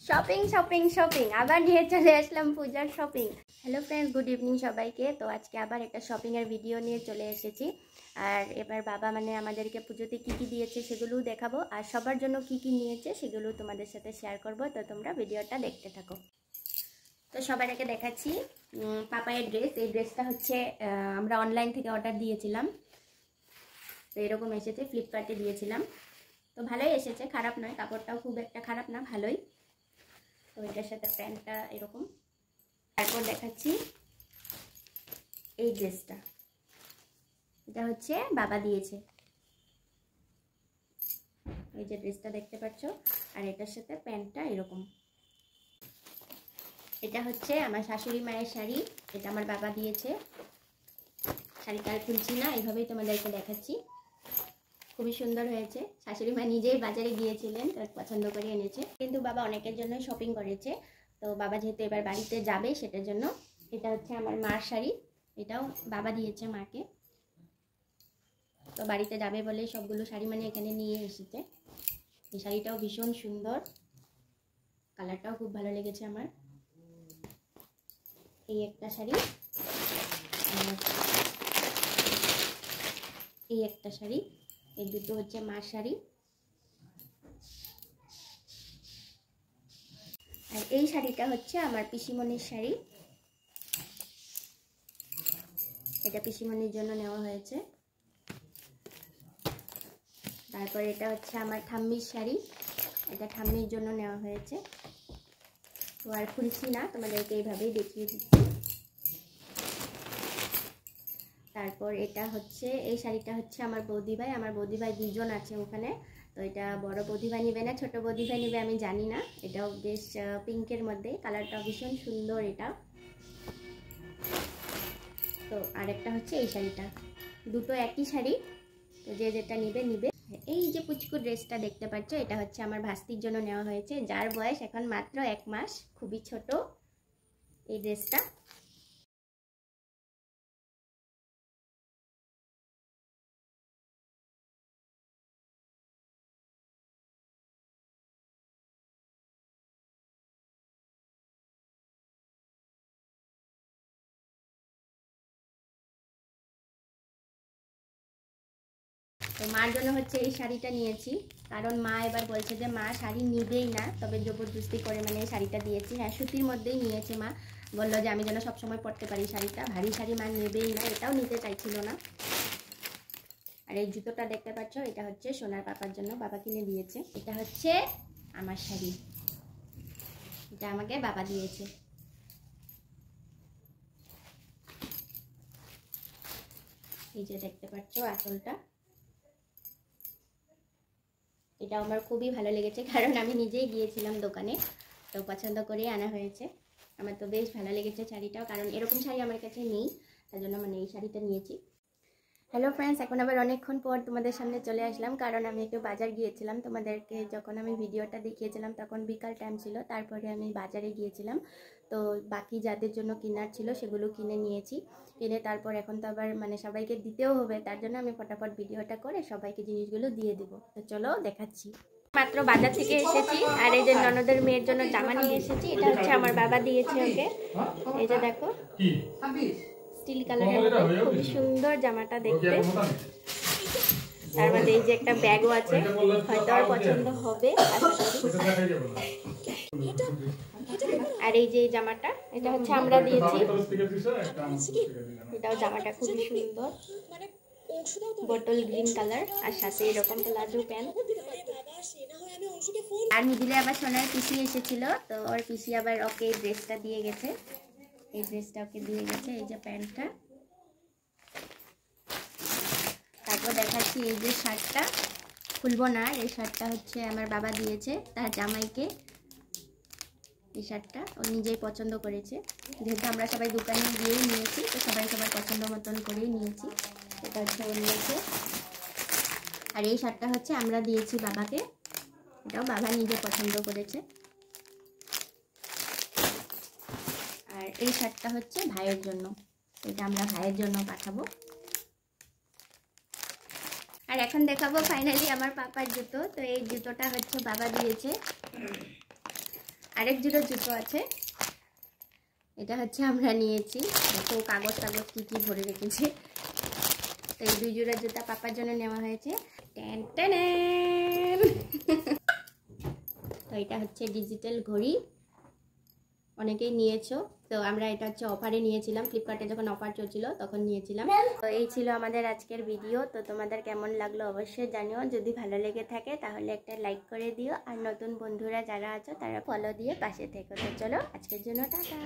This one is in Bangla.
শপিং শপিং শপিং আবার নিয়ে চলে আসলাম পূজার shopping. Hello friends, good evening সবাইকে। তো আজকে আবার একটা শপিংয়ের ভিডিও নিয়ে চলে এসেছি। আর এবার বাবা আমাদেরকে পুজোতে কী কী দিয়েছে সেগুলোও দেখাবো, আর সবার জন্য কী কী নিয়েছে সেগুলো তোমাদের সাথে শেয়ার করব। তো তোমরা ভিডিওটা দেখতে থাকো। তো সবার আগে দেখাচ্ছি পাপায়ের ড্রেস। এই ড্রেসটা হচ্ছে আমরা অনলাইন থেকে অর্ডার দিয়েছিলাম, তো এরকম এসেছে, ফ্লিপকার্টে দিয়েছিলাম। তো ভালোই এসেছে, খারাপ নয়, কাপড়টাও খুব একটা খারাপ না, ভালোই। তো এটার সাথে প্যান্টটা এরকম। তারপর দেখাচ্ছি এই ড্রেসটা, এটা হচ্ছে বাবা দিয়েছে। এই যে ড্রেসটা দেখতে পাচ্ছ, আর এটার সাথে প্যান্টটা এরকম। এটা হচ্ছে আমার শাশুড়ি মায়ের শাড়ি, এটা আমার বাবা দিয়েছে। শাড়িটা আর খুলছি না, এইভাবেই তোমাদেরকে দেখাচ্ছি। খুবই সুন্দর হয়েছে। শাশুড়ি মা নিজেই বাজারে গিয়েছিলেন, তার পছন্দ করে এনেছে। কিন্তু বাবা অনেকের জন্য শপিং করেছে, তো বাবা যেহেতু এবার বাড়িতে যাবে সেটার জন্য। এটা হচ্ছে আমার মার শাড়ি, এটাও বাবা দিয়েছে মাকে। তো বাড়িতে যাবে বলে সবগুলো শাড়ি এখানে নিয়ে এসেছে। এই শাড়িটাও ভীষণ সুন্দর, কালারটাও খুব ভালো লেগেছে আমার। এই একটা শাড়ি, এই একটা শাড়ি, এই দুটো হচ্ছে মার শাড়ি। আর এই শাড়িটা হচ্ছে আমার পিসিমণির শাড়ি, এটা পিসিমণির জন্য নেওয়া হয়েছে। তারপর এটা হচ্ছে আমার ঠাম্মির শাড়ি, এটা ঠাম্মির জন্য নেওয়া হয়েছে। তো আর খুলছি না, তোমাদেরকে এইভাবেই দেখিয়ে দিচ্ছি। তারপর এটা হচ্ছে, এই শাড়িটা হচ্ছে আমার বৌদিভাই। আমার বৌদিভাই দুজন আছে ওখানে, তো এটা বড় বৌদিভাই নেবে না ছোট বৌদিভাই নেবে আমি জানি না। এটাও বেশ পিঙ্কের মধ্যে, কালারটা ভীষণ সুন্দর এটা। তো আরেকটা হচ্ছে এই শাড়িটা, দুটো একই শাড়ি, তো যে যেটা নিবে নিবে। এই যে পুচকু ড্রেসটা দেখতে পাচ্ছ, এটা হচ্ছে আমার ভাস্তির জন্য নেওয়া হয়েছে, যার বয়স এখন মাত্র 1 মাস, খুবই ছোট এই ড্রেসটা। তো মার জন্য হচ্ছে এই শাড়িটা নিয়েছি, কারণ মা এবার বলছে যে মা শাড়ি নিবেই না, তবে জবরদস্তি করে এই শাড়িটা দিয়েছি। হ্যাঁ, সুতির মধ্যেই নিয়েছে মা, বললো যে আমি যেন সবসময় পরতে পারি শাড়িটা, ভারী শাড়ি মা নেবেই না, এটাও নিতে চাইছিল না। আর এই জুতোটা দেখতে পাচ্ছ, এটা হচ্ছে সোনার পাপার জন্য, বাবা কিনে দিয়েছে। এটা হচ্ছে আমার শাড়ি, এটা আমাকে বাবা দিয়েছে। এই যে দেখতে পাচ্ছ আঁচলটা, এটা আমার খুবই ভালো লেগেছে, কারণ আমি নিজেই গিয়েছিলাম দোকানে, তো পছন্দ করেই আনা হয়েছে। আমার তো বেশ ভালো লেগেছে শাড়িটাও, কারণ এরকম শাড়ি আমার কাছে নেই, তার জন্য এই শাড়িটা নিয়েছি। হ্যালো ফ্রেন্ডস, এখন আবার অনেকক্ষণ পর তোমাদের সামনে চলে আসলাম, কারণ আমি একটু বাজার গিয়েছিলাম। তোমাদেরকে যখন আমি ভিডিওটা দেখিয়েছিলাম তখন বিকাল টাইম ছিল, তারপরে আমি বাজারে গিয়েছিলাম। তো বাকি যাদের জন্য কেনার ছিল সেগুলো কিনে নিয়েছি, কিনে তারপর এখন তো আবার সবাইকে দিতেও হবে, তার জন্য আমি ফটাফট ভিডিওটা করে সবাইকে জিনিসগুলো দিয়ে দেবো। তো চলো দেখাচ্ছি। মাত্র বাজার থেকে এসেছি, আর এই যে ননদের মেয়ের জন্য জামা নিয়ে এসেছি। এটা হচ্ছে আমার বাবা দিয়েছে ওকে, এই যে দেখো স্টিল কালারের মধ্যে, খুবই সুন্দর জামাটা দেখতে। তার মধ্যে এই যে একটা ব্যাগও আছে, হয়তো আর পছন্দ হবে আশা করি। আর এই যে জামাটা, এটা হচ্ছে আমরা দিয়েছি, এটাও জামাটা খুবই সুন্দর, বটল গ্রিন কালার, আর সাথে এরকম প্লাজো প্যান্ট। আর মিডিলে আবার সোনার পিসি এসেছিল, তো ওর পিসি আবার ওকে এই ড্রেসটা দিয়ে গেছে, এই ড্রেসটা ওকে দিয়ে গেছে, এই যে প্যান্টটা। তারপর দেখাচ্ছি এই যে শার্টটা, খুলবো না, এই শার্টটা হচ্ছে আমার বাবা দিয়েছে তার জামাইকে। এই শার্টটা ও নিজেই পছন্দ করেছে, যেহেতু আমরা সবাই দোকানে গিয়েই নিয়েছি, তো সবাই সবার পছন্দ মতন করেই নিয়েছি। এটা হচ্ছে ও নিয়েছে। আর এই শার্টটা হচ্ছে আমরা দিয়েছি বাবাকে, এটাও বাবা নিজে পছন্দ করেছে। আর এই শার্টটা হচ্ছে ভাইয়ের জন্য, এটা আমরা ভাইয়ের জন্য পাঠাবো। আর এখন দেখাবো ফাইনালি আমার পাপার জুতো। তো এই জুতোটা হচ্ছে বাবা দিয়েছে, আরেক জোড়া জুতো আছে, এটা হচ্ছে আমরা নিয়েছি। তো কাগজ টাগজ কী কী ভরে রেখেছে। তো এই 2 জোড়া জুতা পাপার জন্য নেওয়া হয়েছে। Ten ten. তো এটা হচ্ছে ডিজিটাল ঘড়ি, অনেকেই নিয়েছো। তো আমরা এটা হচ্ছে অফারে নিয়েছিলাম, ফ্লিপকার্টে যখন অফার চলছিল তখন নিয়েছিলাম। তো এই ছিল আমাদের আজকের ভিডিও। তো তোমাদের কেমন লাগলো অবশ্যই জানিও। যদি ভালো লেগে থাকে তাহলে একটা লাইক করে দিও, আর নতুন বন্ধুরা যারা আছো তারা ফলো দিয়ে পাশে থেকো। তো চলো আজকের জন্য টাটা।